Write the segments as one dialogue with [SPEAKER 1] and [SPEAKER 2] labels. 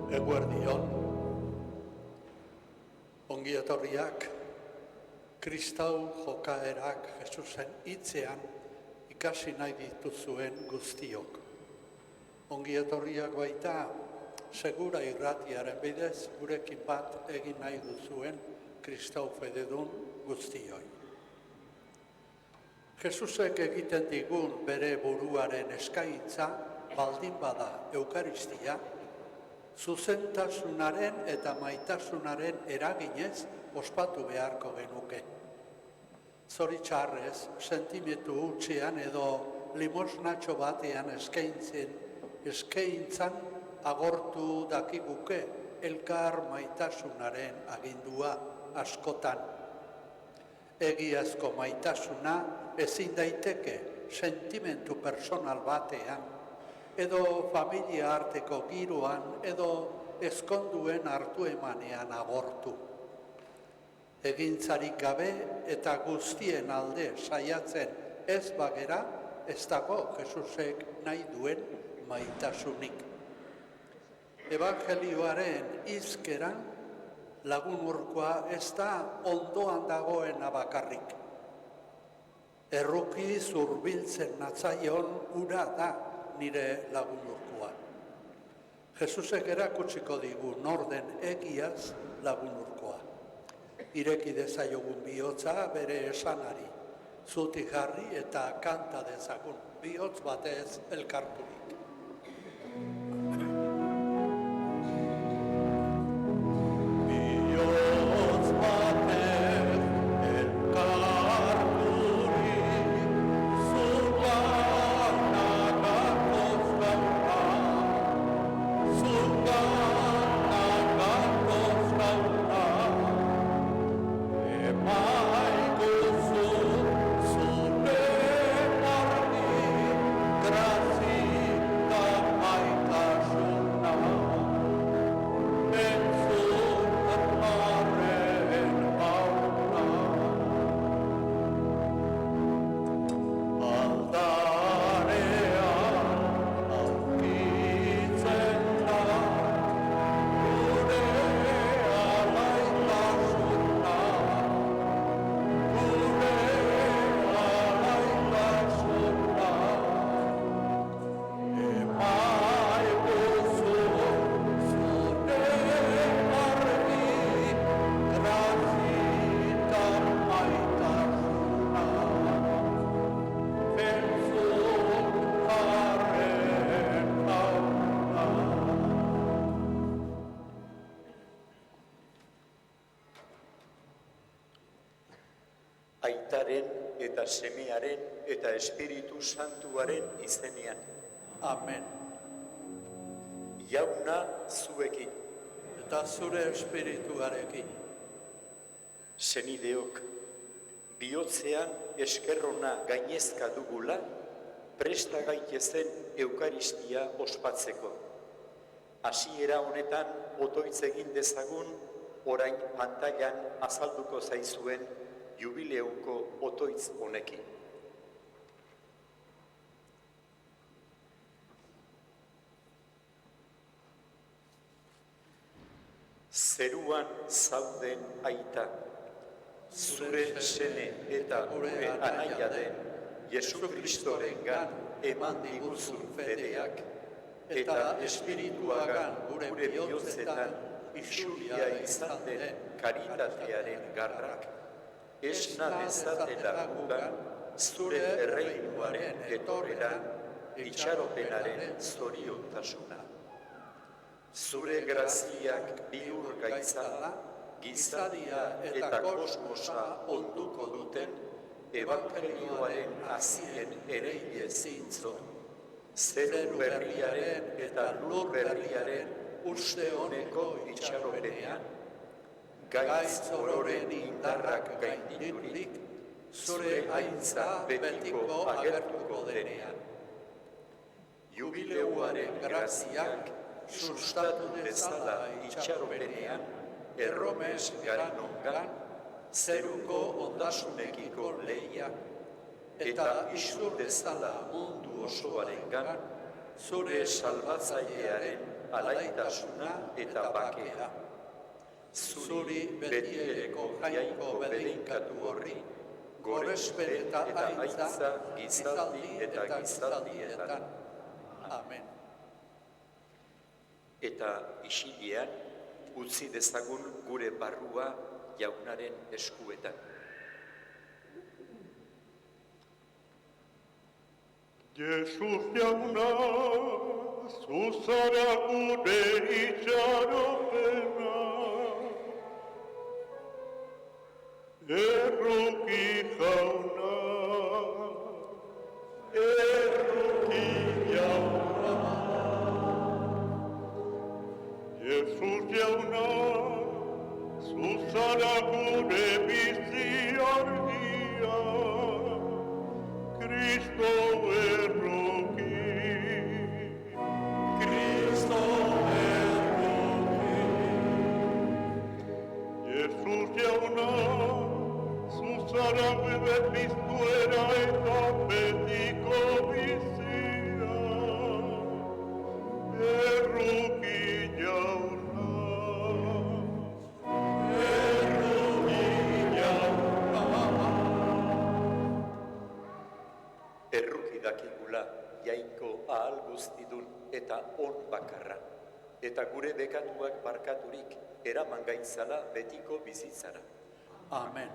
[SPEAKER 1] Eguerdion, ongi etorriak, Kristau jokaerak Jesusen hitzean ikasi nahi dituzuen guztiok. Ongi etorriak baita, segura irratiaren bidez gurekin bat egin nahi duzuen Kristau fededun guztioi. Jesusek egiten digun bere buruaren eskaintza, baldin bada Eukaristia, zuzentasunaren eta maitasunaren eraginez ospatu beharko genuke. Zoritxarrez, sentimentu hutsean edo limosnatxo batean eskaintzan agortu dakiguke elkar maitasunaren agindua askotan. Egiazko maitasuna ezin daiteke sentimentu personal batean, edo familia arteko giroan, edo ezkonduen hartu emanean agortu. Egintzarik gabe eta guztien alde saiatzen ez bagera, ez dago Jesusek nahi duen maitasunik. Evangelioaren hizkeran lagunurkoa ez da ondoan dagoena bakarrik. Erruki zurbiltzen natzaion ura da nire lagunurkoa. Jesusek erakutsiko digu norden egiaz lagunurkoa. Ireki dezaiogun bihotza bere esanari, zutik jarri eta kanta dezagun bihotz batez elkarturik. Bihotz batez
[SPEAKER 2] eta Semearen eta Espiritu Santuaren izenean.
[SPEAKER 1] Amen.
[SPEAKER 2] Jauna zuekin.
[SPEAKER 1] Eta zure espirituarekin.
[SPEAKER 2] Senideok, bihotzean eskerrona gainezka dugula, presta gaitezen Eukaristia ospatzeko. Hasiera honetan otoitz egin dezagun, orain pantailan azalduko zaizuen jubileuko otoitz honekin. Zeruan zauden aita, zure sene eta gure anaia den Jesu Kristorengan eman diguzun fedeak, eta espirituagan gure bihotzetan isuria izan den karitatearen garrak, esna dezatela gugan, zure erreinuaren etorreran, itxaropenaren zoriontasuna. Zure graziak bihur gaitzala, gizadia eta kosmosa onduko duten, evangelioaren hazien ereile zintzo, zeru berriaren eta lur berriaren uste honeko itxaropenean, gaitz ororen indarrak gainditurik, zure haintza betiko agertuko denean. Jubileuaren graziak sustatu dezala itxaropenean, erromes garinongan, zeruko ondasunekiko lehia, eta isur dezala mundu osoarengan, zure salbatzailearen alaitasuna eta bakea. Zuri betiereko jainko bedeinkatu horri, gorespen eta aitza gizaldi eta gizaldietan. Amen. Eta isilean, utzi dezagun gure barrua Jaunaren eskuetan.
[SPEAKER 3] Jesus jauna, zuzara gure itxaropena, erruki jauna, erruki jauna. Jesus jauna, zuzara gure bizi argia, Cristo erruki, Cristo erruki. Jesus jauna, zuzara gure piztuera eta betiko bizia, erruki jauna, erruki jauna.
[SPEAKER 2] Erruki dakigula jainko ahal guztidun eta on bakarra, eta gure bekatuak barkaturik eraman gaitzala betiko bizitzara.
[SPEAKER 1] Amen.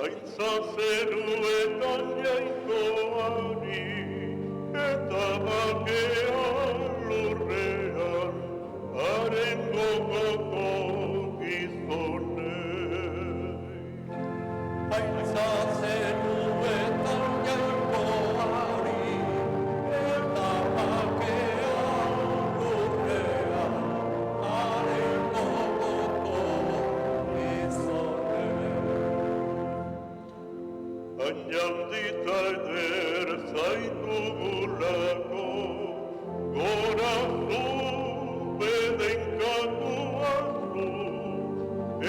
[SPEAKER 3] Aitza zeruetan jainkoari, eta bakea lurrean, haren gogoko gizonei.
[SPEAKER 1] Aitza zeruetan jainkoari, eta bakea lurrean, haren gogoko gizonei.
[SPEAKER 3] Añaldita eder zaitugulako, gora zu bedenkatu azu,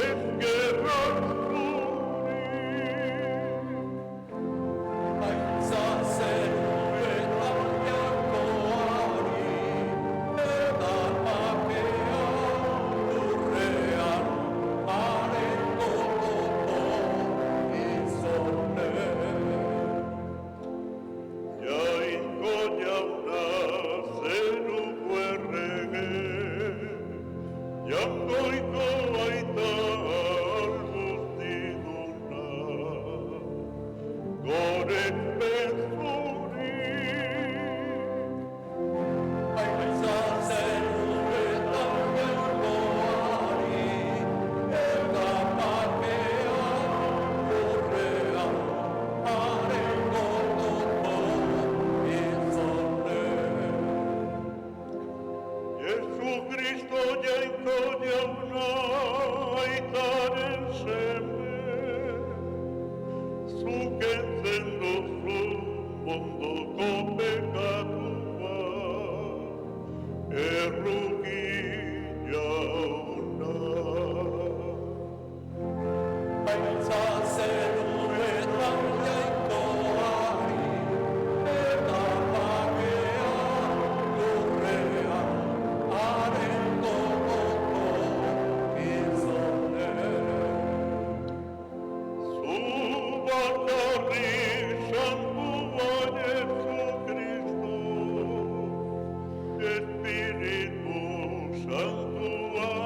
[SPEAKER 3] eskerrak zuri.
[SPEAKER 1] Aitza zeruetan jainkoari, eta bakea lurrean, haren gogoko gizonei.
[SPEAKER 3] Jainko jauna zeruko errege, jangoiko aita alguztiduna, gorek bezuri.
[SPEAKER 1] Aitza zeruetan jainkoari, eta bakea lurrean, haren gogoko gizonei.
[SPEAKER 3] Jesu Kristo jainko jauna aitaren seme, zuk entzen duzu mondoko pekatua, erruki jauna.
[SPEAKER 1] Aitza zeruetan jainkoari, eta bakea lurrean, haren gogoko gizonei.
[SPEAKER 3] Zu bakarrik santua Jesu Kristo, Espiritu Santuarekin,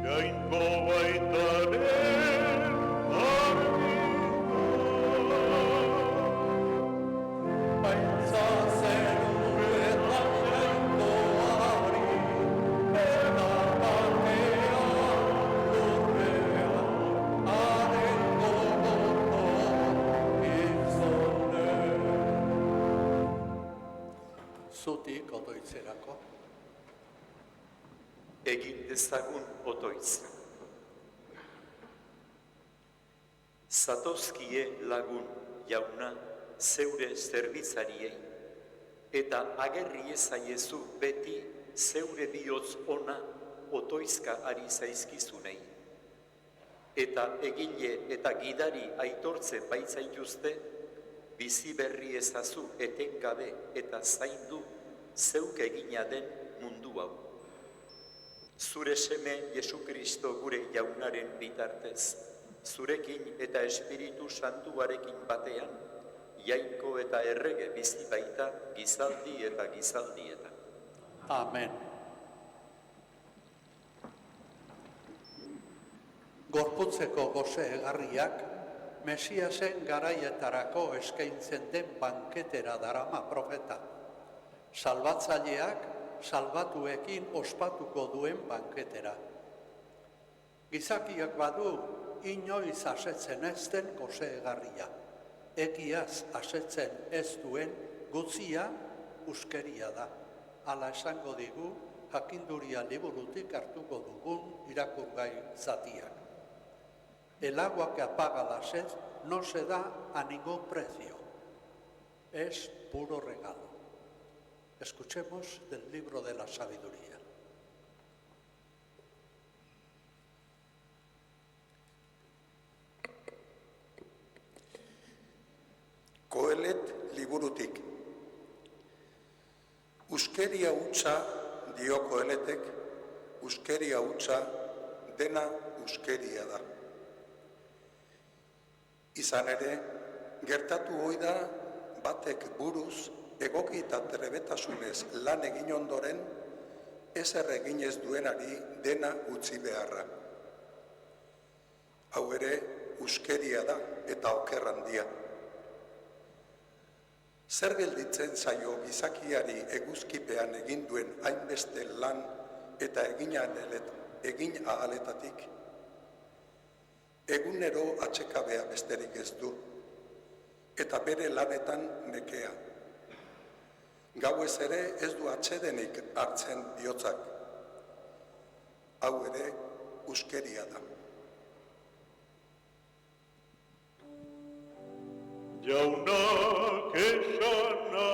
[SPEAKER 3] jainko baitaren argita.
[SPEAKER 1] Aitza zeruetan jainkoari, eta bakea lurrean, haren gogoko gizonei. Zutik otoitzerako.
[SPEAKER 2] Egin dezagun otoitz. Zatozkie lagun jauna zeure zerbitzariei, eta agerri ezaiezu beti zeure bihotz ona otoizka ari zaizkizunei. Eta egile eta gidari aitortzen baitzaituzte bizi berri ezazu etengabe eta zaindu zeuk egina den mundu hau. Zure seme Jesu Kristo gure jaunaren bitartez, zurekin eta Espiritu Santuarekin batean, jainko eta errege bizi baita gizaldi eta gizaldietan.
[SPEAKER 1] Amen. Gorputzeko goze egarriak, Mesiasen garaietarako eskaintzen den banketera darama profeta. Salbatzaileak salbatuekin ospatuko duen banketera. Gizakiak badu inoiz asetzen ez den goze egarria. Egiaz asetzen ez duen gutzia uskeria da. Hala esango digu jakinduria liburutik hartuko dugun irakurgai zatiak. El agua que apaga la sed no se da a ningún precio. Es puro regalo. Escuchemos del libro de la sabiduría.
[SPEAKER 4] Kohelet liburutik. Uskeria hutsa dio Koheletek, uskeria hutsa dena uskeria da. Izan ere, gertatu ohi da batek buruz egoki eta trebetasunez lan egin ondoren, ezer egin ez duenari dena utzi beharra. Hau ere, uskeria da eta oker handia. Zer gelditzen zaio gizakiari eguzkipean egin duen hainbeste lan eta egin ahaletatik? Egunero atsekabea besterik ez du, eta bere lanetan nekea. Gauez ere ez du atsedenik hartzen bihotzak. Hau ere uskeria da.
[SPEAKER 3] Jaunak esana,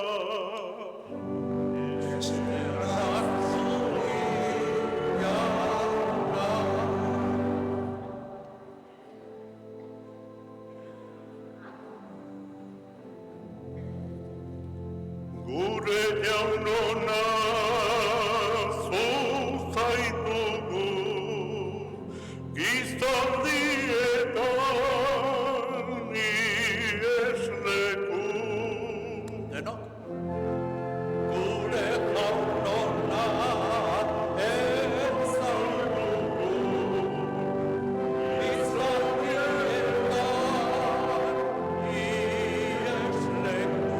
[SPEAKER 3] gure jaunona zuzaitugu gizaldietan iesleku.
[SPEAKER 1] Denok? Gure jaunona ezagutu gizaldietan iesleku.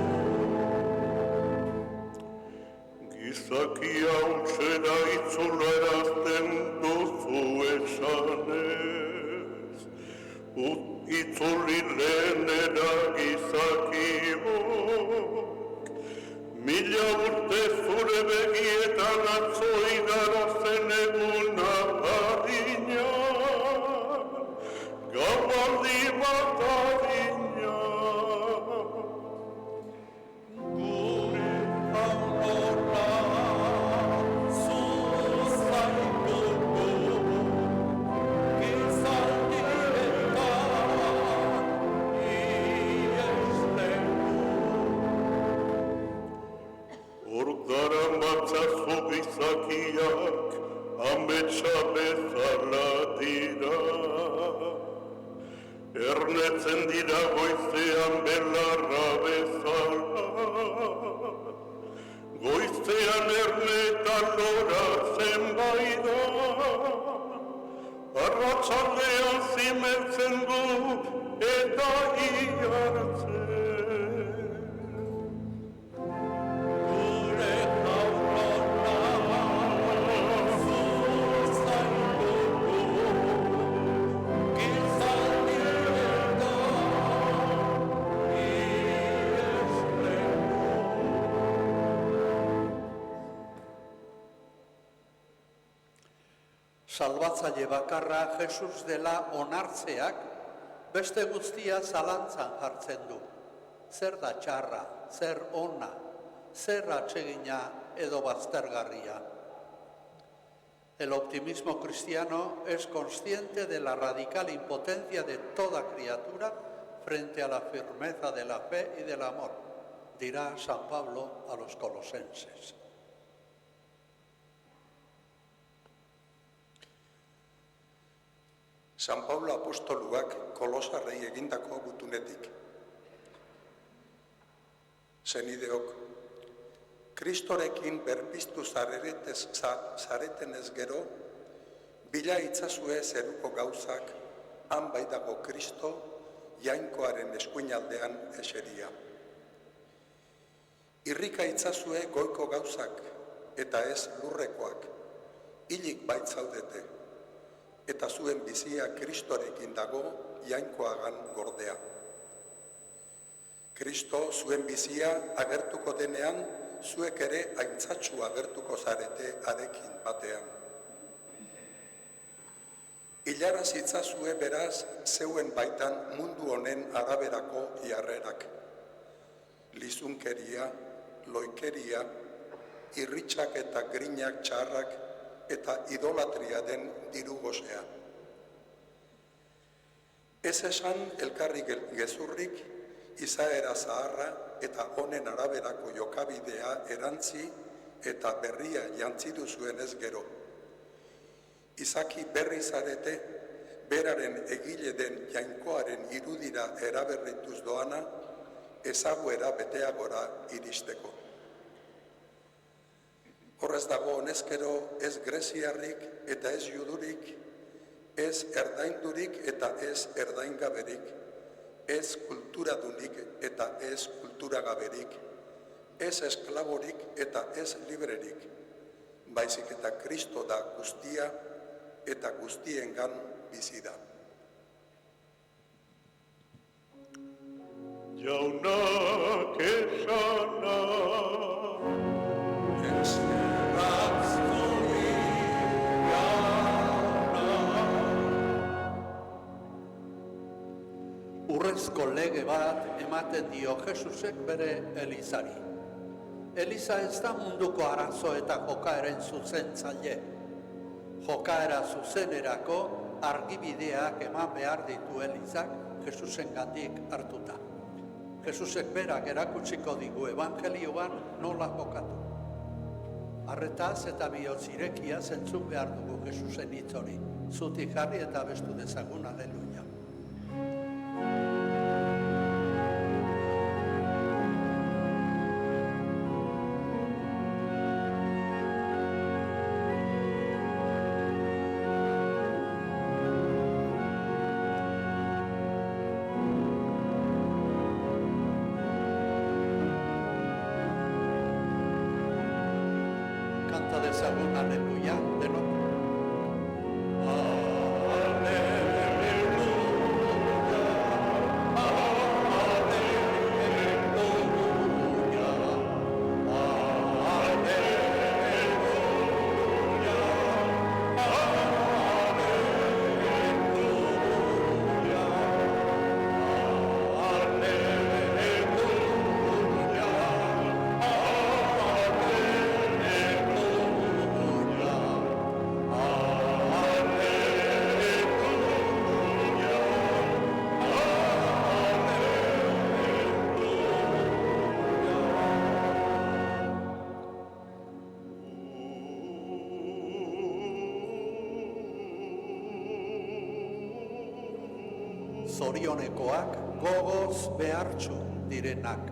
[SPEAKER 3] Gizakia utzera itzula erazten duzu esanez, itzuli lehenera gizakiok, mila urte zure begietan atzo igarazen eguna adina, gaualdi bat adina.
[SPEAKER 1] Gure jaunona zuzaitugu gizaldietan iesleku.
[SPEAKER 3] Ordara matzazu gizakiak ametsa bezala dira. Ernetzen dira goizean belarra bezala. Goizean erne eta lora zenbait da. Arratsaldean zimeltzen du eta ihartzen.
[SPEAKER 1] Gure jaunona zuzaitugu gizaldietan iesleku. Salbatzaile bakarra Jesus dela onartzeak beste guztia zalantzan jartzen du. Zer da txarra, zer ona, zer atsegina edo baztergarria. El optimismo cristiano es consciente de la radical impotencia de toda criatura frente a la firmeza de la fe y del amor, dirá San Pablo a los colosenses.
[SPEAKER 4] San Pablo apostoluak Kolosarrei egindako gutunetik. Senideok, Kristorekin berpiztu zaretenez gero, bila itzazue zeruko gauzak, han baitago Kristo, jainkoaren eskuinaldean eseria. Irrika itzazue goiko gauzak, eta ez lurrekoak, hilik baitzaudete, eta zuen bizia Kristorekin dago jainkoagan gordea. Kristo zuen bizia agertuko denean, zuek ere aintzatsu agertuko zarete arekin batean. Ilaraz itzazue beraz zeuen baitan mundu honen araberako jarrerak. Lizunkeria, loikeria, irritsak eta grinak txarrak eta idolatria den diru gozea. Ez esan elkarri gezurrik, izaera zaharra eta honen araberako jokabidea erantzi eta berria jantzi duzuenez gero. Izaki berri zarete, beraren egile den jainkoaren irudira eraberrituz doana, ezaguera beteagora iristeko. Horrez dago honezkero ez greziarrik eta ez judurik, ez erdaindurik eta ez erdaingaberik, ez kulturadunik eta ez kulturagaberik, ez esklaborik eta ez librerik, baizik eta Kristo da guztia eta guztiengan bizi da.
[SPEAKER 3] Jaunak esana,
[SPEAKER 1] Urrezko lege bat ematen dio Jesusek bere Elizari. Eliza ez da munduko arazo eta jokaeren zuzentzaile. Jokaera zuzenerako argibideak eman behar ditu Elizak Jesusengatik hartuta. Jesusek berak erakutsiko digu evangelioan nola jokatu. Arretaz eta bihotz irekia zentzun behar dugu Jesusen hitz hori. Zutik jarri eta abestu dezagun, aleluia. Canta dezagun, aleluia, denok. Zorionekoak gogoz behartsu direnak.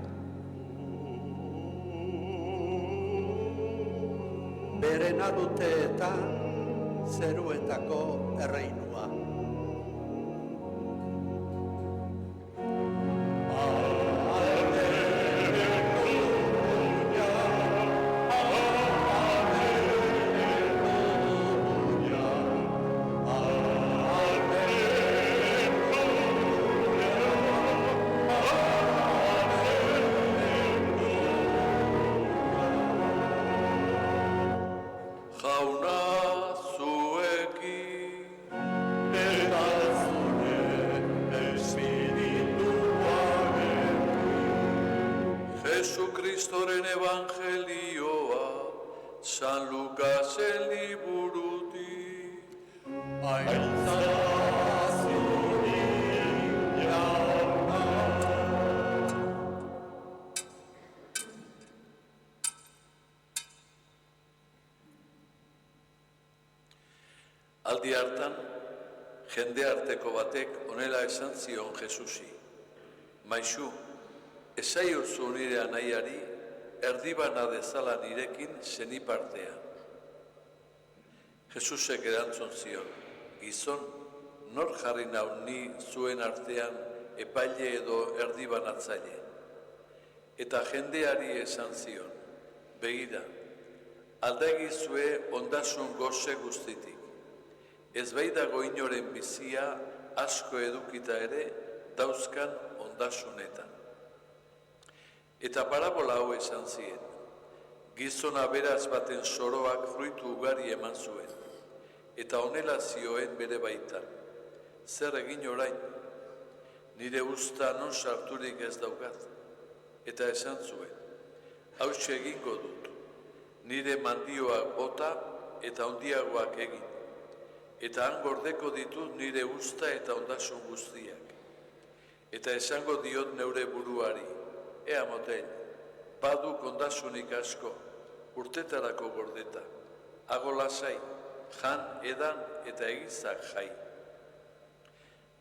[SPEAKER 1] Beren adute eta zeruetako erreinua.
[SPEAKER 3] jauna zuekin, Jesucristoren evangelioa, San Lukasen liburutik. Aintza zuri jauna,
[SPEAKER 5] Aldi hartan, jende arteko batek honela esan zion Jesusi. Maixu, esaiozu nire anaiari, erdibana dezala nirekin senipartea. Jesusek erantzun zion, gizon, nor jarri nau ni zuen artean epaile edo erdibanatzaile. Eta jendeari esan zion, begira, aldagizue ondasun goze guztitik. Ez dago inoren bizia asko edukita ere dauzkan ondasunetan. Eta parabola hau esan zien, gizon aberatz baten soroak fruitu ugari eman zuen, eta honela zioen bere baitan. Zer egin orain? Nire usta non sarturik ez daukat. Eta esan zuen, hautsi egingo dut, nire mandioak bota eta handiagoak egin. Eta han gordeko ditut nire usta eta ondasun guztiak. Eta esango diot neure buruari, ea motel, baduk ondasunik asko, urtetarako gordeta, hago lasai, jan, edan eta egizak jai.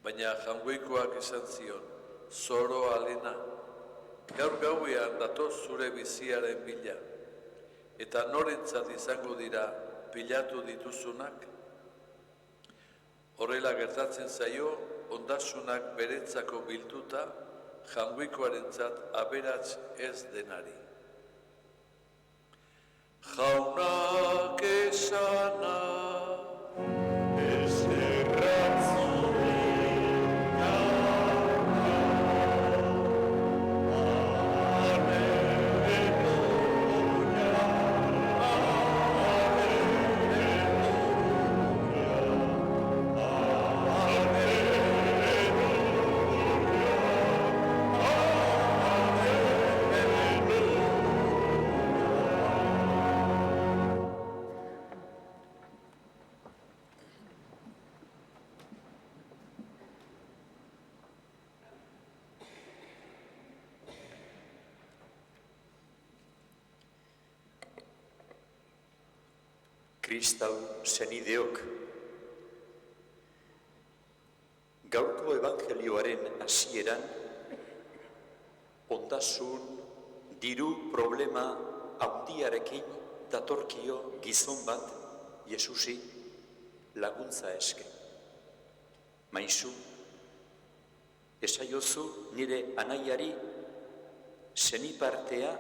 [SPEAKER 5] Baina jangoikoak esan zion, zoro alena, gaur gauean datoz zure biziaren bila, eta norentzat izango dira pilatu dituzunak? Horrela gertatzen zaio, ondasunak beretzako biltuta, jangoikoarentzat aberats ez denari. Jaunak esana,
[SPEAKER 2] Kristau senideok, gaurko evangelioaren hasieran, ondasun, diru problema handiarekin datorkio gizon bat Jesusi laguntza eske. Maizu, esaiozu nire anaiari senipartea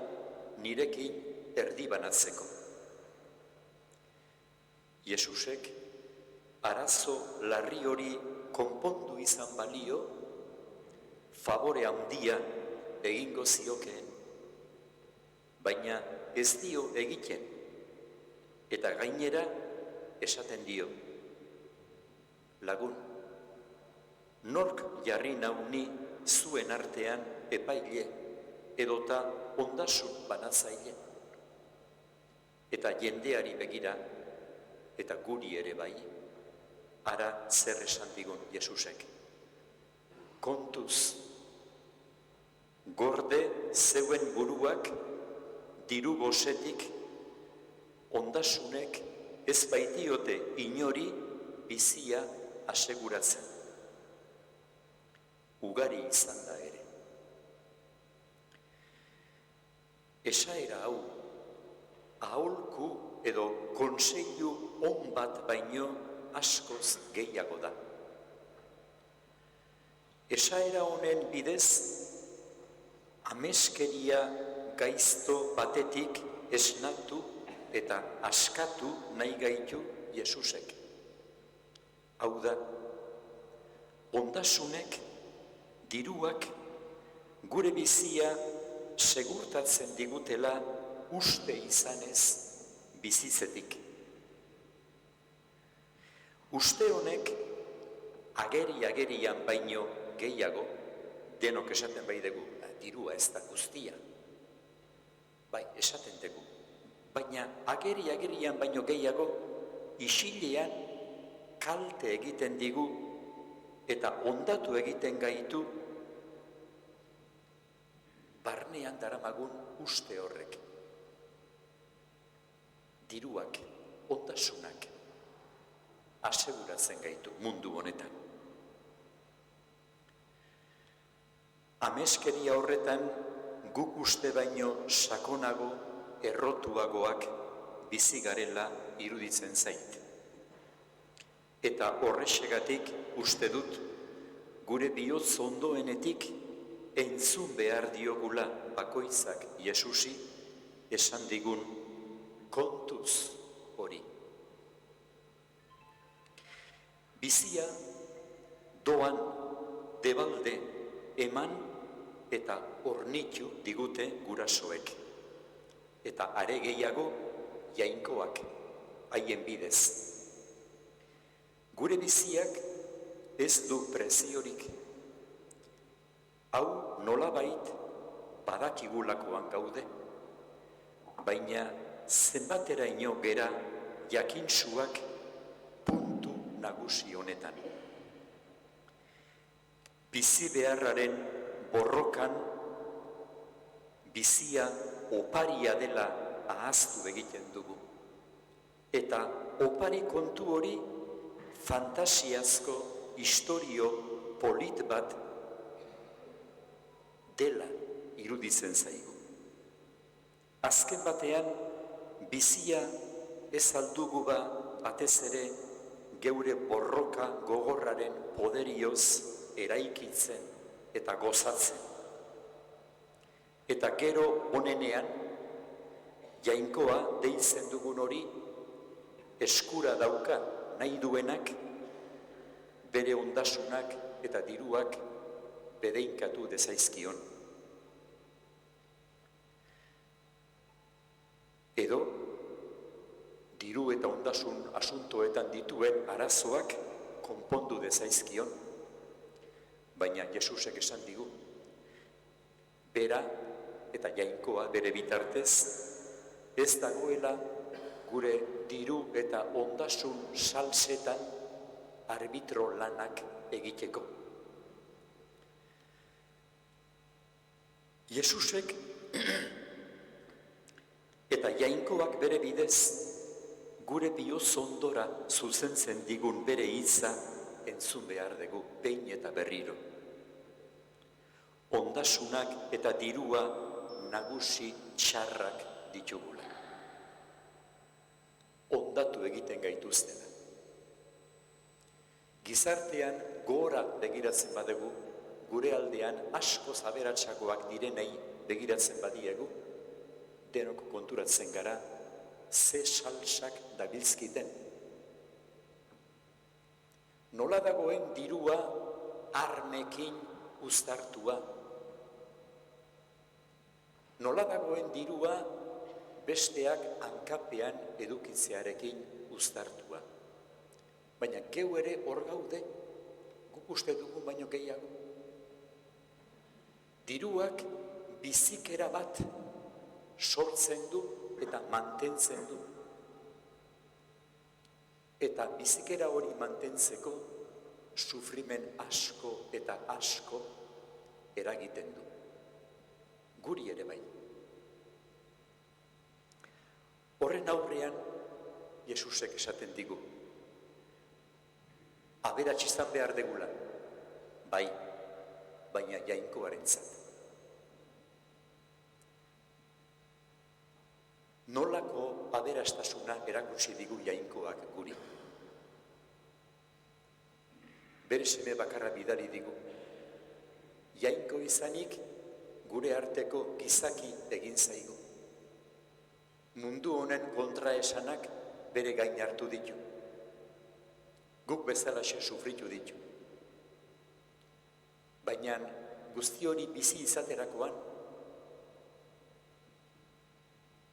[SPEAKER 2] nirekin erdibanatzeko. Jesusek arazo larri hori konpondu izan balio, favore handia egingo ziokeen, baina ez dio egiten, eta gainera esaten dio, lagun, nork jarri nau ni zuen artean epaile edota ondasun banatzaile, eta jendeari begira, eta guri ere bai, ara zer esan digun Jesusek. Kontuz, gorde zeuen buruak diru gosetik, ondasunek ez baitiote inori bizia aseguratzen. Ugari izan da ere. Esaera hau, aholku edo konseilu on bat baino askoz gehiago da. Esaera honen bidez, ameskeria gaizto batetik esnatu eta askatu nahi gaitu Jesusek. Hau da, ondasunek, diruak, gure bizia segurtatzen digutela uste izanez bizitzetik. Uste honek ageri-agerian baino gehiago, denok esaten bai dugu, dirua ez da guztia. Bai, esaten dugu. Baina ageri-agerian baino gehiago, isilean kalte egiten digu eta ondatu egiten gaitu barnean daramagun uste horrek. Diruak, ondasunak. aseguratzen gaitu mundu honetan. Ameskeria horretan guk uste baino sakonago, errotuagoak bizi garela iruditzen zait. Eta horrexegatik uste dut gure bihotz ondoenetik entzun behar diogula bakoitzak Jesusi esan digun kontuz hori. Bizia doan debalde eman eta hornitu digute gurasoek. Eta are gehiago jainkoak haien bidez. Gure biziak ez du preziorik. Hau nolabait badakigulakoan gaude, baina zenbateraino gera jakintsuak puntu nagusi honetan. Bizi beharraren borrokan bizia oparia dela ahaztu egiten dugu. Eta opari kontu hori fantasiazko istorio polit bat dela iruditzen zaigu. Azken batean, bizia ez aldugu batez ere geure borroka gogorraren poderioz eraikitzen eta gozatzen. Eta gero honenean, jainkoa deitzen dugun hori eskura dauka nahi duenak, bere ondasunak eta diruak bedeinkatu dezaizkion. Edo, diru eta ondasun asuntoetan dituen arazoak konpondu dezaizkion. Baina Jesusek esan digu, bera eta jainkoa bere bitartez, ez dagoela gure diru eta ondasun salsetan arbitro lanak egiteko. Jesusek eta jainkoak bere bidez gure bihotz ondora zuzentzen digun bere hitza entzun behar dugu behin eta berriro. Ondasunak eta dirua nagusi txarrak ditugula. Ondatu egiten gaituztena. Gizartean gora begiratzen badugu, gure aldean asko aberatsagoak direnei begiratzen badiegu, denok konturatzen gara ze salsak dabilzkiten. Nola dagoen dirua armekin uztartua. Nola dagoen dirua besteak hankapean edukitzearekin uztartua. Baina geu ere hor gaude, guk uste dugu baino gehiago. Diruak bizikera bat sortzen du eta mantentzen du. Eta bizikera hori mantentzeko sufrimen asko eta asko eragiten du. Guri ere bai. Horren aurrean, Jesusek esaten digu, aberats izan behar degula, bai, baina jainkoarentzat. Nolako aberastasuna erakutsi digu jainkoak guri? Bere seme bakarra bidali digu. Jainko izanik gure arteko gizaki egin zaigu. Mundu honen kontraesanak bere gain hartu ditu. Guk bezalaxe sufritu ditu. Baina guzti hori bizi izaterakoan,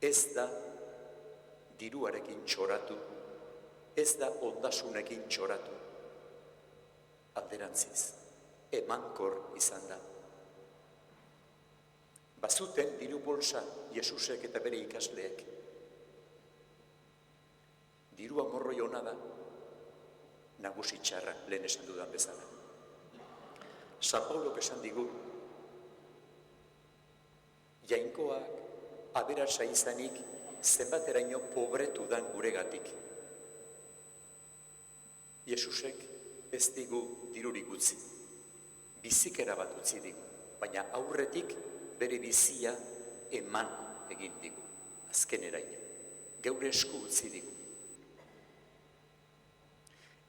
[SPEAKER 2] ez da diruarekin txoratu, ez da ondasunekin txoratu. Alderantziz, emankor izan da. Bazuten diru bolsa Jesusek eta bere ikasleek. Dirua morroi ona da, nagusi txarra, lehen esan dudan bezala. San Paulok esan digu, jainkoak aberatsa izanik zenbateraino pobretu dan guregatik. Jesusek ez digu dirurik utzi. Bizikera bat utzi digu, baina aurretik bere bizia eman egin digu, azkeneraino. Geure esku utzi digu.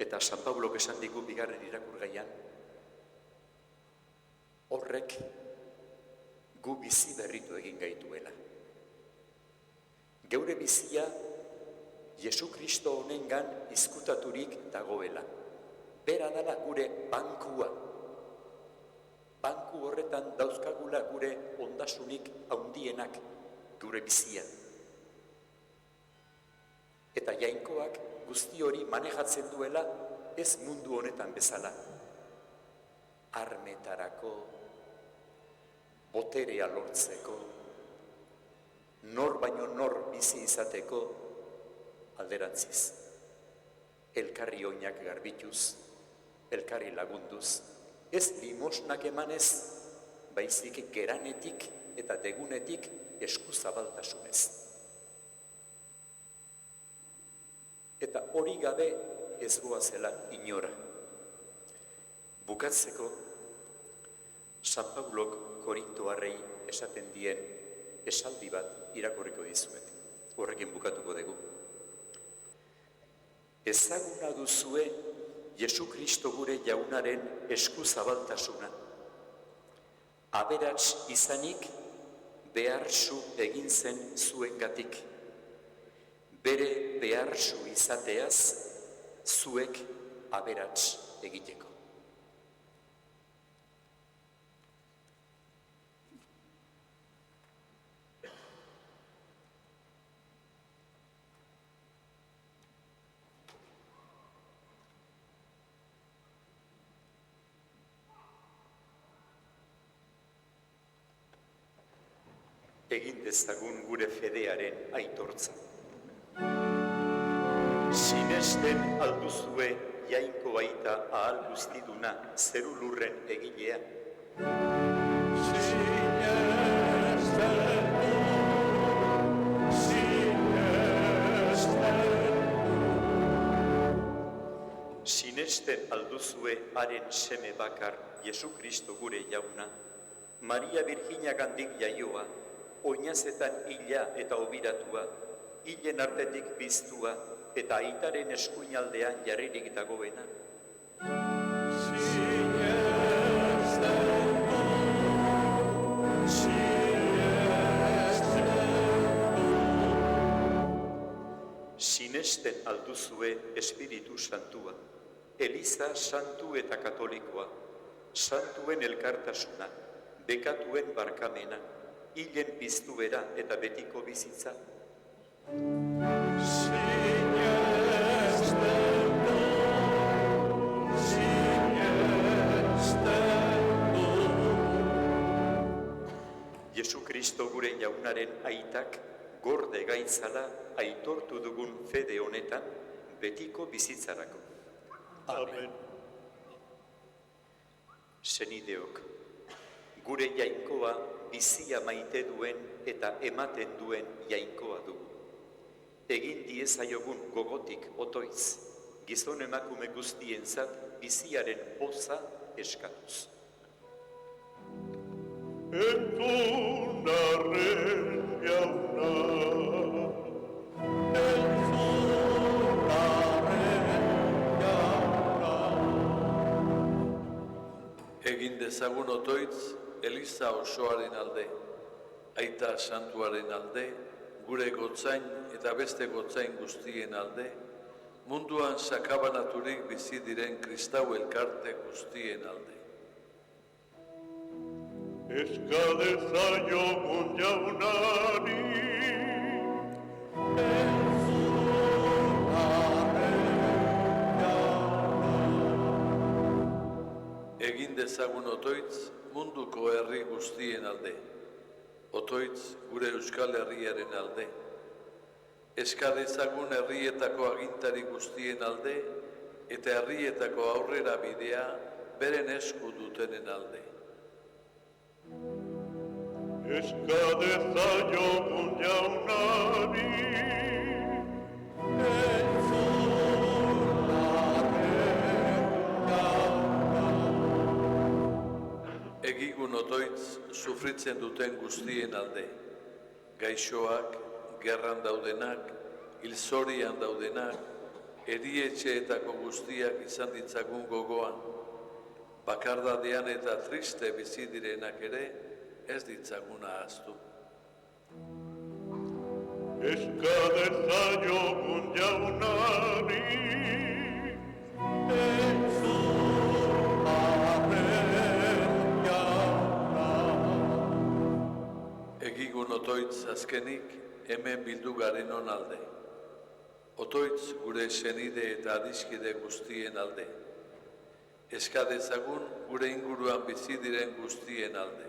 [SPEAKER 2] Eta San Paulok esan digu bigarren irakurgaian, horrek gu bizi berritu egin gaituela. Geure bizia Jesu Kristo honengan izkutaturik dagoela. Bera dela gure bankua. Banku horretan dauzkagula gure ondasunik handienak, gure bizia. Eta jainkoak guzti hori manejatzen duela ez mundu honetan bezala. Armetarako, boterea lortzeko, nor baino nor bizi izateko alderantziz. Elkarri oinak garbituz, elkarri lagunduz, ez limosnak emanez, baizik geranetik eta degunetik eskuzabaltasunez. Eta hori gabe ez goazela inora. Bukatzeko, San Paulok Korintoarrei esaten dien esaldi bat irakurriko dizuet. Horrekin bukatuko dugu. Ezaguna duzue Jesu Kristo gure jaunaren eskuzabaltasuna. Aberats izanik beharsu egin zen zuengatik. Bere beharsu izateaz zuek aberats egiteko. Egin dezagun gure fedearen aitortza. Sinesten alduzue jainko baita ahal guztiduna zeru lurren egilea. Sinesten alduzue haren seme bakar Jesu Kristo gure jauna, Maria Virginagandik jaioa, oinazetan hila eta obiratua, hilen artetik biztua, eta aitaren eskuinaldean jarririk dagoena. Sinesten alduzue Espiritu Santua, Eliza santu eta katolikoa, santuen elkartasuna, bekatuen barkamena, hilen piztuera eta betiko bizitza. Jesu Kristo gure jaunaren aitak gorde gaitzala aitortu dugun fede honetan betiko bizitzarako. Amen. Senideok, gure jainkoa bizia maite duen eta ematen duen jainkoa dugu. Egin diezaiogun gogotik otoiz, gizon emakume guztientzat biziaren poza eskatuz.
[SPEAKER 3] Entzun arren jauna, entzun arren jauna.
[SPEAKER 5] Egin dezagun otoitz Eliza osoaren alde, aita santuaren alde, gure gotzain eta beste gotzain guztien alde, munduan sakabanaturik bizi diren kristau elkarte guztien alde.
[SPEAKER 3] Eska dezaiogun jaunari, entzun arren jauna.
[SPEAKER 5] Egin dezagun otoitz munduko herri guztien alde, otoitz gure Euskal Herriaren alde, eska dezagun herrietako agintari guztien alde eta herrietako aurrera bidea beren esku dutenen alde.
[SPEAKER 3] Eska dezaiogun jaunari, entzun arren
[SPEAKER 5] egigun otoitz sufritzen duten guztien alde, gaixoak, gerran daudenak, hilzorian daudenak, erietxeetako guztiak izan ditzagun gogoan, bakardadean eta triste bizi direnak ere ez ditzagun ahaztu.
[SPEAKER 3] Eska dezaiogun jaunari,
[SPEAKER 5] Egigun otoitz azkenik hemen bildu garen on alde. Otoitz gure senide eta adiskide guztien alde. Eska dezagun gure inguruan bizi diren guztien alde.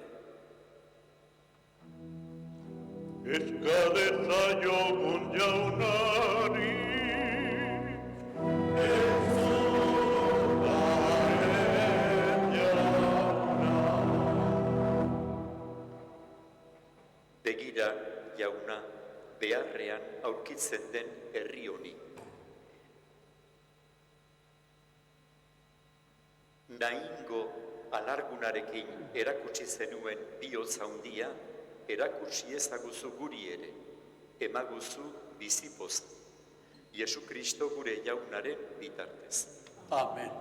[SPEAKER 3] eska dezaiogun jaunari,
[SPEAKER 2] Begira, jauna, beharrean aurkitzen den herri honi. Naingo alargunarekin erakutsi zenuen bihotz handia, erakutsi ezaguzu guri ere, emaguzu bizipoza. Jesu Kristo gure jaunaren bitartez.
[SPEAKER 1] Amen.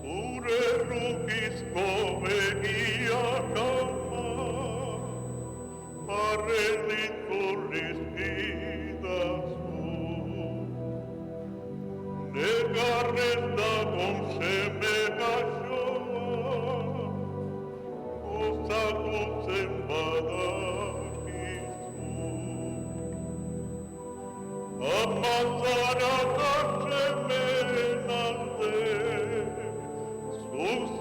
[SPEAKER 3] zure rukizko begiak ama, arren itzulizkidazu. Negarrez dagon seme gaxoa, gozatzen badakizu. Amazara semen alde,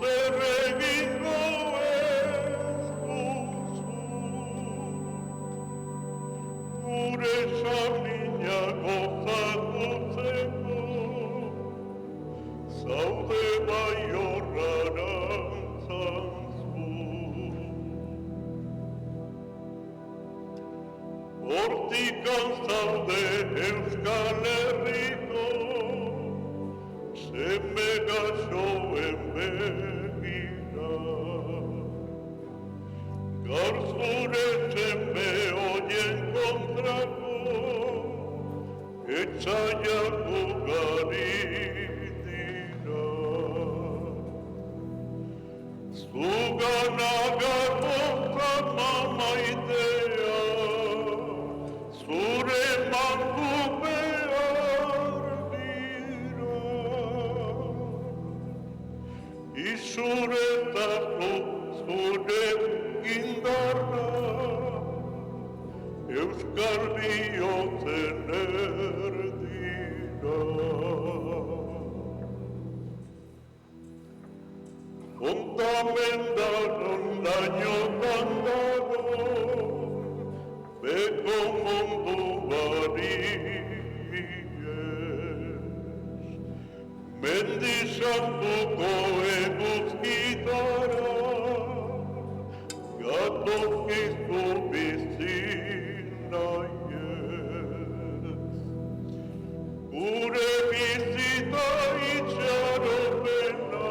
[SPEAKER 3] zer egingo ez duzu. Gure samina gozatutzeko, zaude bai horrarantzantzu. Hortikan zaude Euskal Herriko, seme gaxoen begira. Gaur zure seme horien kontrako, etsaiak ugari dira. Zugana garboza mamaitea, zure mangu behar dira. Izuretako zure indarra, Euskal bihotzen erdira. Ondamendaron lainotan dago, beko munduari mendizatuko eguzkitara, gatozkizu bizi nahiez. Gure bizita itxaropena,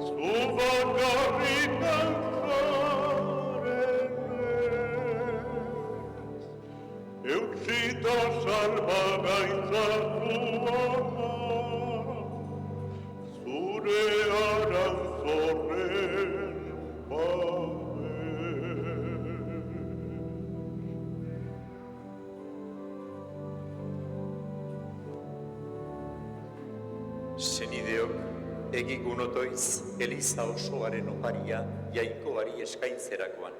[SPEAKER 3] zu bakarrikan zarenez. Eutsita salbagaitzazu ama, zure arantzorren babes.
[SPEAKER 2] Senideok, egigun otoiz, Eliza osoaren oparia jainkoari eskaintzerakoan.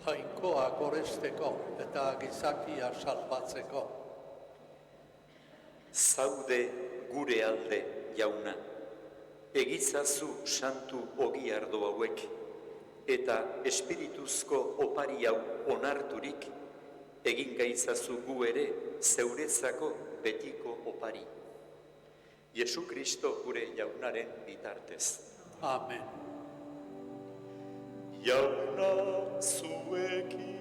[SPEAKER 1] Jainkoa goresteko eta gizakia salbatzeko.
[SPEAKER 2] Zaude gure alde, jauna. Egitzazu santu ogi ardo hauek, eta espirituzko opari hau onarturik, egin gaitzazu gu ere zeuretzako betiko opari. Jesu Kristo gure jaunaren bitartez.
[SPEAKER 1] Amen.
[SPEAKER 3] Jauna zuekin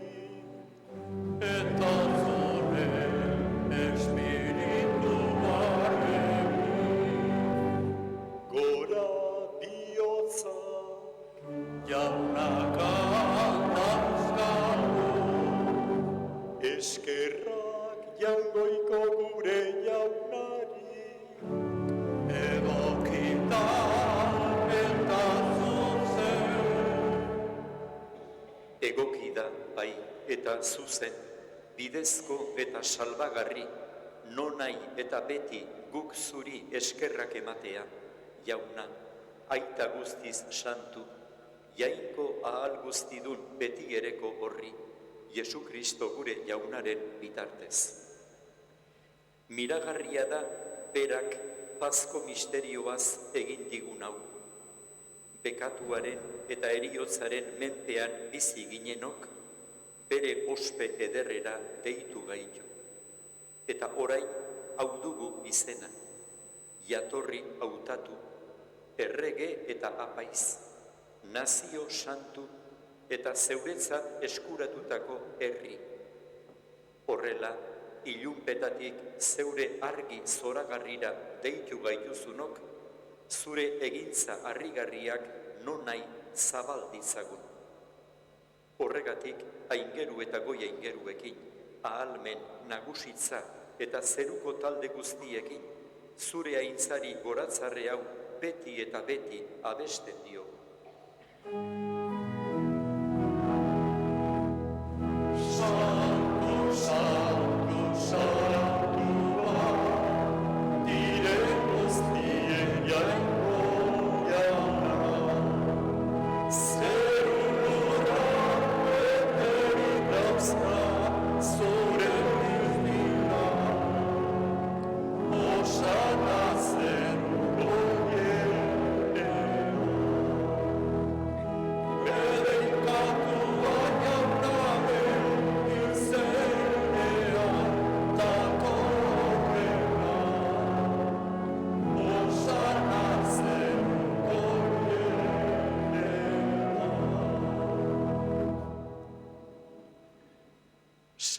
[SPEAKER 2] Egoki da, bai, eta zuzen, bidezko eta salbagarri, nonai eta beti guk zuri eskerrak ematea, jauna, aita guztiz santu, jainko ahal guztidun beti ereko horri, Jesu Kristo gure jaunaren bitartez. Miragarria da, berak Pasko misterioaz egin digun hau. Bekatuaren eta heriotzaren menpean bizi ginenok, bere ospe ederrera deitu gaitu. Eta orain hau dugu izena, jatorri hautatu, errege eta apaiz, nazio santu eta zeuretzat eskuratutako herri. Horrela, ilunpetatik zeure argi zoragarrira deitu gaituzunok, zure egintza harrigarriak nonai zabal ditzagun. Horregatik, aingeru eta goi aingeruekin, ahalmen nagusitza eta zeruko talde guztiekin, zure aintzari goratzarre hau beti eta beti abesten dio.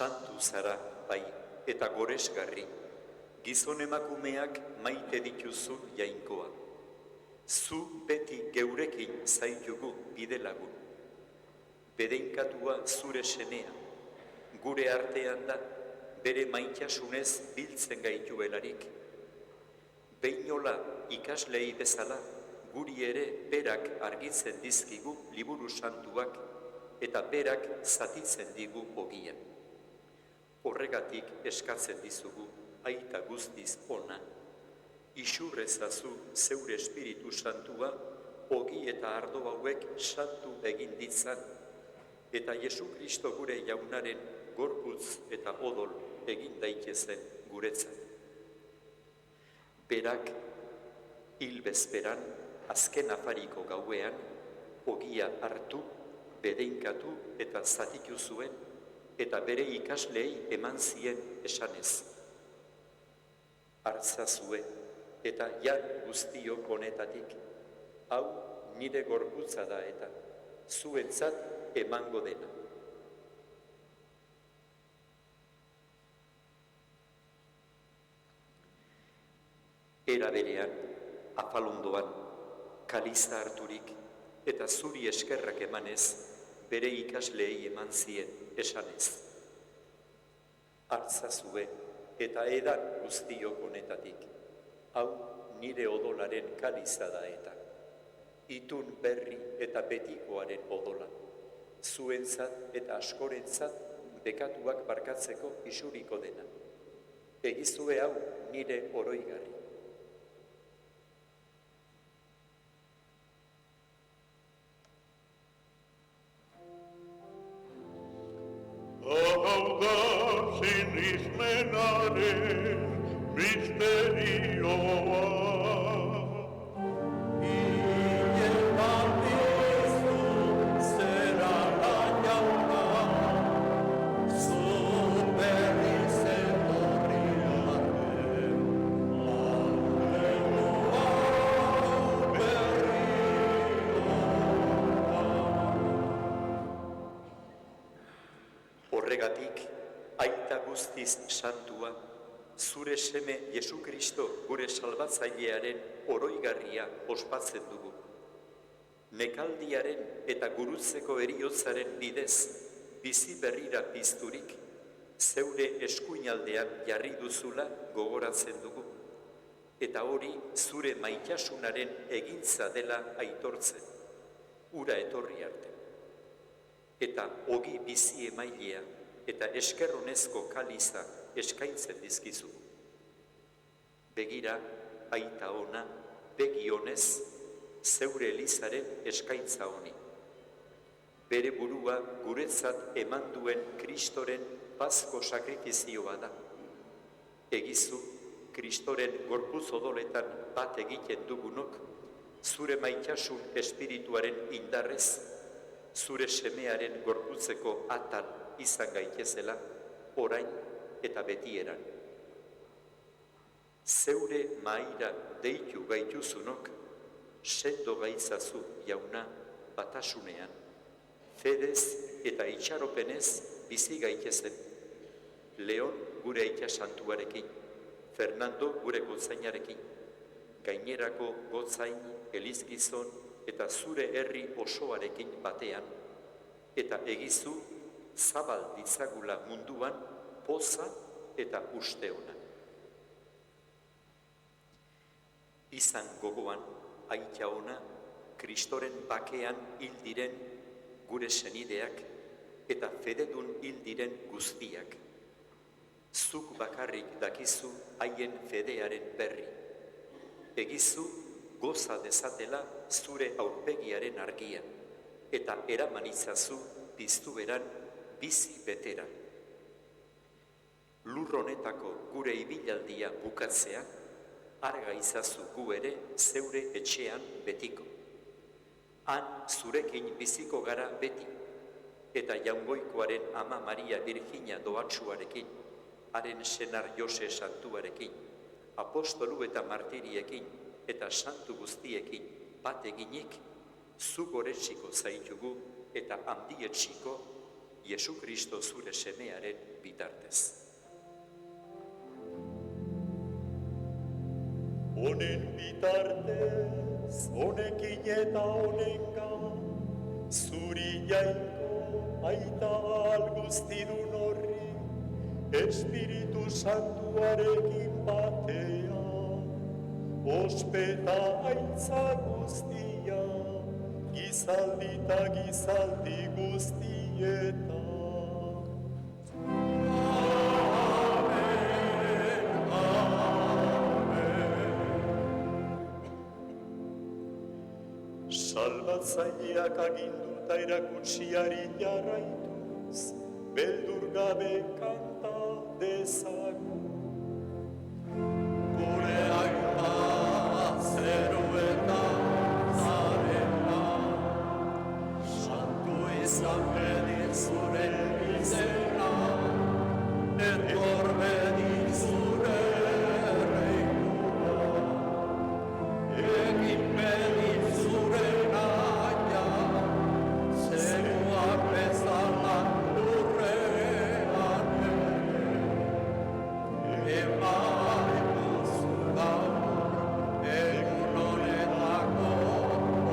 [SPEAKER 2] Santu zara, bai, eta goresgarri, gizon emakumeak maite dituzun jainkoa. Zu beti geurekin zaitugu bidelagun. Bedeinkatua zure semea, gure artean da, bere maitasunez biltzen gaituelarik. Beinola ikaslei bezala, guri ere berak argitzen dizkigu liburu santuak, eta berak zatitzen digu ogia. Horregatik eskatzen dizugu, aita guztiz ona. Isurrezazu zeure espiritu santua, ogi eta ardo hauek santu egin ditzan, eta Jesu Kristo gure jaunaren gorputz eta odol egin daitezen guretzat. Berak, hil bezperan, azken afariko gauean, ogia hartu, bedeinkatu eta zatitu zuen, eta bere ikaslei eman zien esanez. Hartzazue eta jan guztiok honetatik, hau nire gorputza da eta zuentzat emango dena. Era berean, afalondoan, kaliza harturik eta zuri eskerrak emanez, bere ikasleei eman zien esanez. Hartzazue eta edan guztiok honetatik, hau nire odolaren kaliza da eta, itun berri eta betikoaren odola, zuentzat eta askorentzat bekatuak barkatzeko isuriko dena. Egizue hau nire oroigarri.
[SPEAKER 3] Hau da sinismenaren misterioa. Inetan dizu zera jauna, zu berriz etorri arte, aleluia berri
[SPEAKER 2] Horregatik, aita guztiz santua, zure seme Jesu Kristo gure salbatzailearen oroigarria ospatzen dugu. Nekaldiaren eta gurutzeko heriotzaren bidez, bizi berrira pizturik, zeure eskuinaldean jarri duzula gogoratzen dugu. Eta hori zure maitasunaren egintza dela aitortzen, ura etorri arte. eta ogi bizi emailea eta eskerronezko kaliza eskaintzen dizkizu. Begira, aita ona, begi honez, zeure Elizaren eskaintza honi. Bere burua guretzat eman duen Kristoren pazko sakrifizioa da. Egizu, Kristoren gorputz odoletan bat egiten dugunok, zure maitasun espirituaren indarrez, zure semearen gorputzeko atal izan gaitezela, orain eta betieran. Zeure mahaira deitu gaituzunok, sendo gaitzazu jauna batasunean, fedez eta itxaropenez bizi gaitezen. Leon gure aita santuarekin, Fernando gure gotzainarekin, gainerako gotzain, elizgizon eta zure herri osoarekin batean, eta egizu zabal ditzagula munduan poza eta uste ona. Izan gogoan, aita ona, Kristoren bakean hil diren gure senideak eta fededun hil diren guztiak. Zuk bakarrik dakizu haien fedearen berri. Egizu goza dezatela zure aurpegiaren argia, eta eraman itzazu piztu beran bizi betera. Lur honetako gure ibilaldia bukatzea, arga izazu gu ere zeure etxean betiko. Han zurekin biziko gara beti, eta Jaungoikoaren ama Maria Virginia doatsuarekin, haren senar Jose santuarekin, apostolu eta martiriekin, eta santu guztiekin bat eginik, zu goretsiko zaitugu eta handietsiko Jesu Kristo zure semearen bitartez.
[SPEAKER 3] Honen bitartez, honekin eta honengan, zuri jainko aita alguztidun horri, Espiritu Santuarekin batea, ospeta aitza guztia, gizaldi eta gizaldi guztietan. Salbatzaileak aginduta erakutsiari jarraituz, beldur gabe kanta dezagu. Gure aipa zeruetan zarela, santu izan bedi zure izena, etor bedi zure reinua, egin bedi zure naia, zeruak bezala lurrean ere. Emaituz gaur egun honetako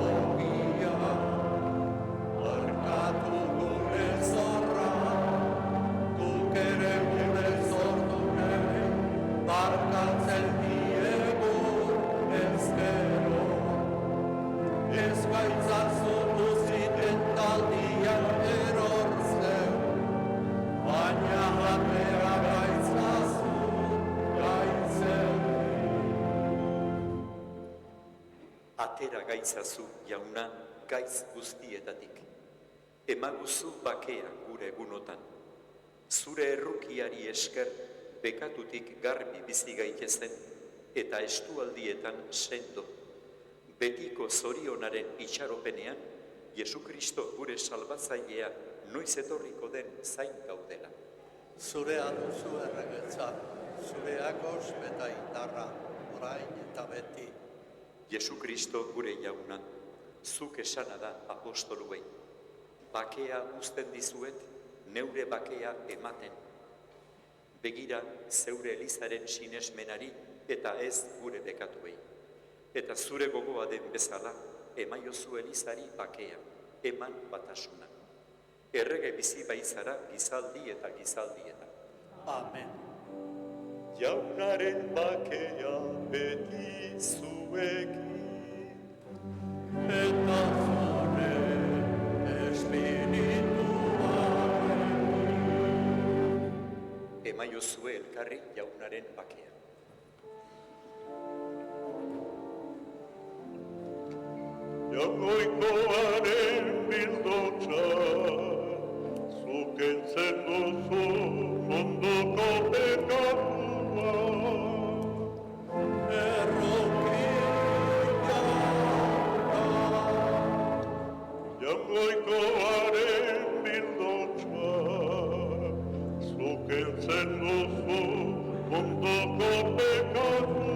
[SPEAKER 3] ogia, barkatu gure zorra, guk ere gure zordunei, barkatzen diegu ezkero. Ez gaitzazu guztien taldian erortzeu, baina atera gaitzazu gaitzeu. Atera gaitzazu, jauna, gaitz guztietatik. Emaguzu bakea gure egunotan. Zure errukiari esker bekatutik garbi bizi gaitezen eta estualdietan sendo. Betiko zorionaren itxaropenean, Jesu Kristo gure salbatzailea noiz etorriko den zain gaudela.
[SPEAKER 1] Zurea duzu erregetza, zureak ospeta indarra, orain eta beti.
[SPEAKER 2] Jesu Kristo gure jauna, zuk esana da apostoluei. Bakea uzten dizuet, neure bakea ematen. Begira zeure Elizaren sinesmenari eta ez gure bekatuei. Eta zure gogoa den bezala, emaiozu Elizari bakea, eman batasuna. Errege bizi baitzara gizaldi eta gizaldietan.
[SPEAKER 1] Amen.
[SPEAKER 3] Jaunaren bakea beti zuekin, eta zure espiritu
[SPEAKER 2] emaiozue elkarri jaunaren bakea.
[SPEAKER 3] Jaungoikoaren bildotxa, zuk entzen duzu munduko pekatua. Jaungoikoaren bildotxa, zuk entzen duzu munduko pekatua.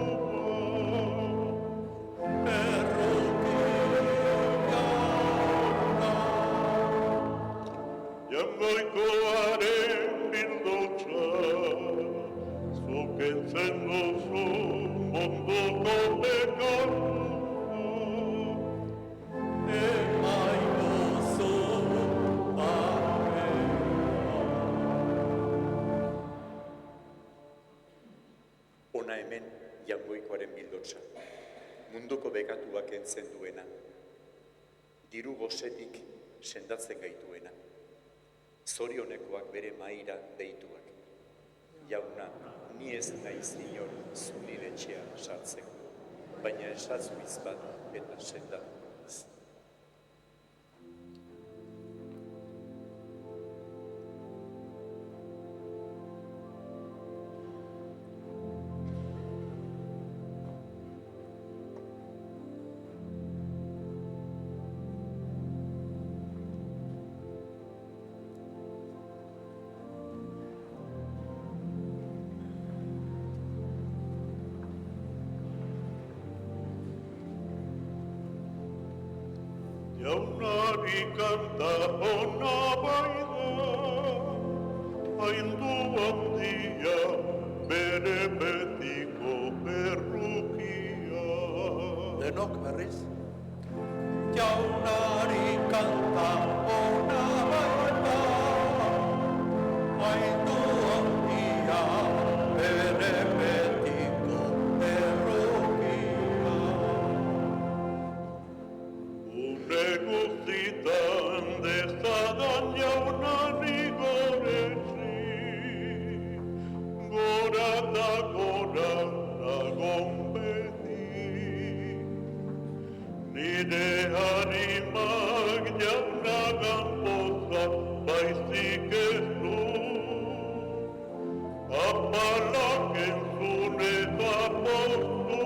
[SPEAKER 3] Jaungoikoaren bildotxa, zuk entzen duzu munduko pekatua.
[SPEAKER 2] Hona hemen Jaungoikoaren bildotxa, munduko bekatuak entzen duena, diru gosetik sendatzen gaituena, zorionekoak bere maira deituak. Jauna, ni ez naiz inor zu nire etxea sartzeko, baina esatzu izbat eta sendatu. Jaunari kanta hona bai da, haindu handia bere betiko perrukia.
[SPEAKER 1] Denok berriz. Jaunari kanta hona baita, haindu handia bere betiko perrukia.
[SPEAKER 3] Une guztitan dezadan jaunari goretsi, gora da gora nagon beti. Nire harimak jaunagan poza baizik ez du, apalak entzun eta postu.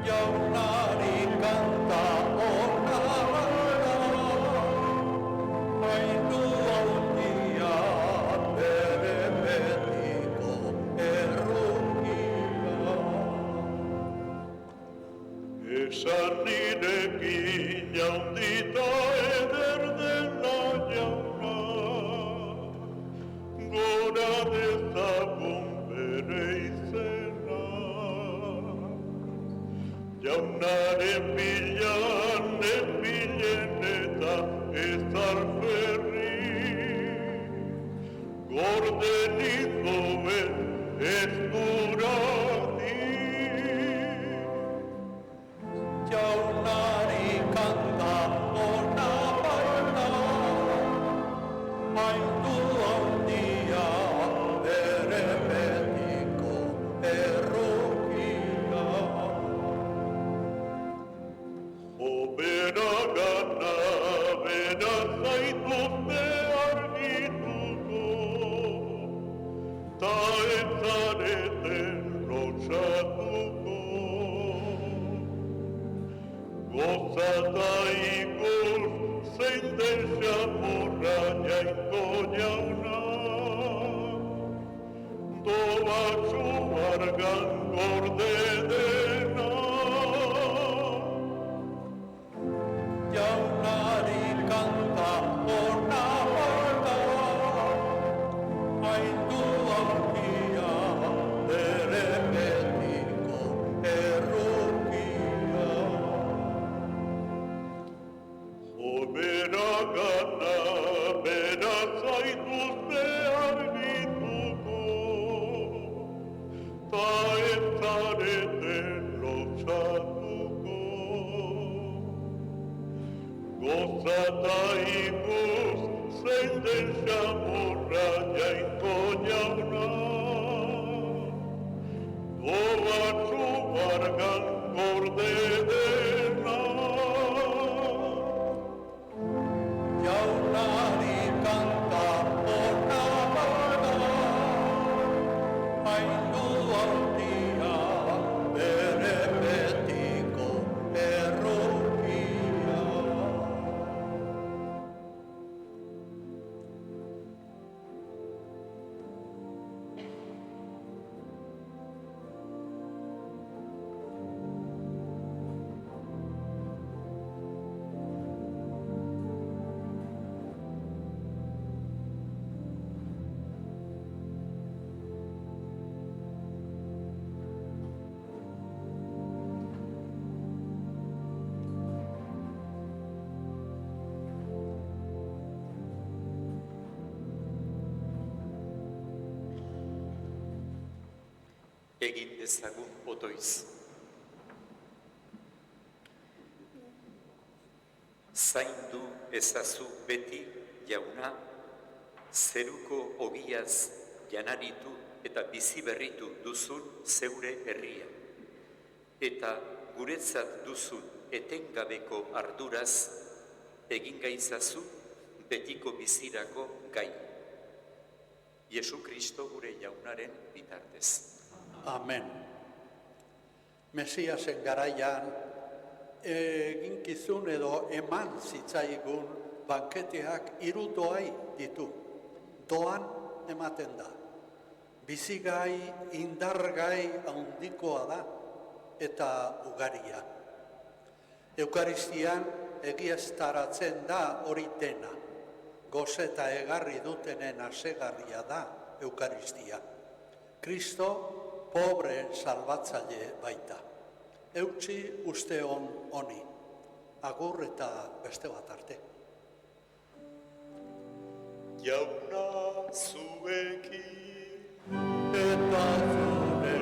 [SPEAKER 1] Jaunari kanta hona baita, haindu handia bere betiko errukia.
[SPEAKER 3] Esan nirekin jaundita eder dela jauna, gora dezagun bere izena. Jaunaren bilan epilen eta ez alferri, gorden izoen ez duradi.
[SPEAKER 1] Jaunari kanta hona baita, haindu handia bere betiko errukia.
[SPEAKER 3] Obera gana bera zaituzte argituko, ta ez zareten lotxatuko. Gozata ikus zein den xamurra jainko jauna, doatxu argan gorde dena.
[SPEAKER 1] Jaunari kanta hona baita, haindu handia bere betiko errukia.
[SPEAKER 3] Obera gana bera zaituzte argituko, ta ez zareten lotxatuko. Gozata ikus zein den xamurra jainko jauna. Olatzu bargan gorde dena.
[SPEAKER 1] Jaunari kanta ona bada, hainu handia bere betiko errukia.
[SPEAKER 2] Egin dezagun otoiz. Zaindu ezazu beti, jauna, zeruko ogiaz janaritu eta bizi berritu duzun zeure herria. Eta guretzat duzun etengabeko arduraz, egin gaitzazu betiko bizirako gai. Jesu Kristo gure jaunaren bitartez.
[SPEAKER 1] Amen. Mesiasen garaian eginkizun edo eman zitzaigun banketeak 3 doai ditu. Doan ematen da. Bizigai, indargai handikoa da eta ugaria. Eukaristian egiaztaratzen da hori dena. Goze eta egarri dutenen asegarria da Eukaristia. Kristo pobre salbatzaile baita. Eutsi uste honi. Agur eta beste bat arte.
[SPEAKER 3] Jauna zuekin,
[SPEAKER 1] Eta zure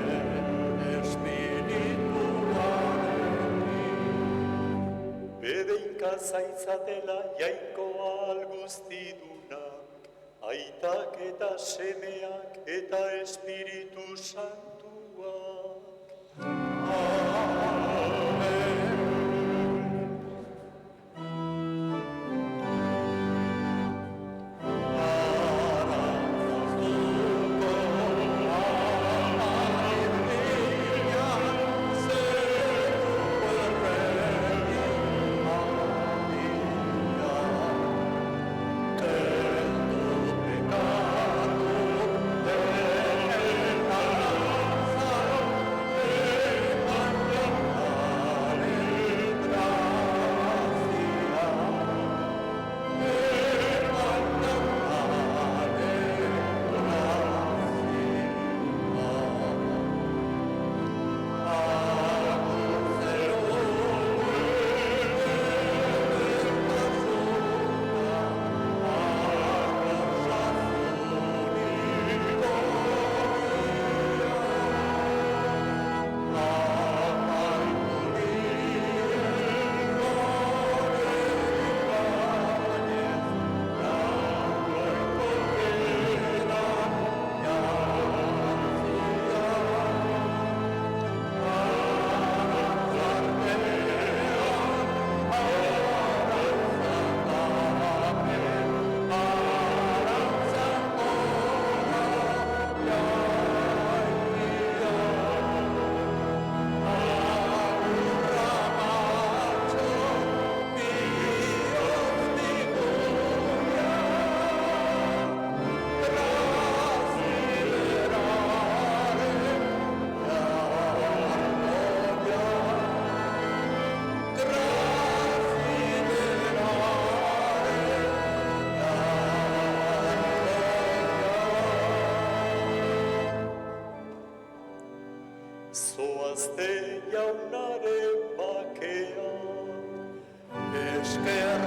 [SPEAKER 1] espirituarekin.
[SPEAKER 3] bedeinka zaitzatela jainko alguztidunak, aitak eta semeak eta Espiritu Santuak. Zoazte jaunaren bakea,
[SPEAKER 1] Eskerrak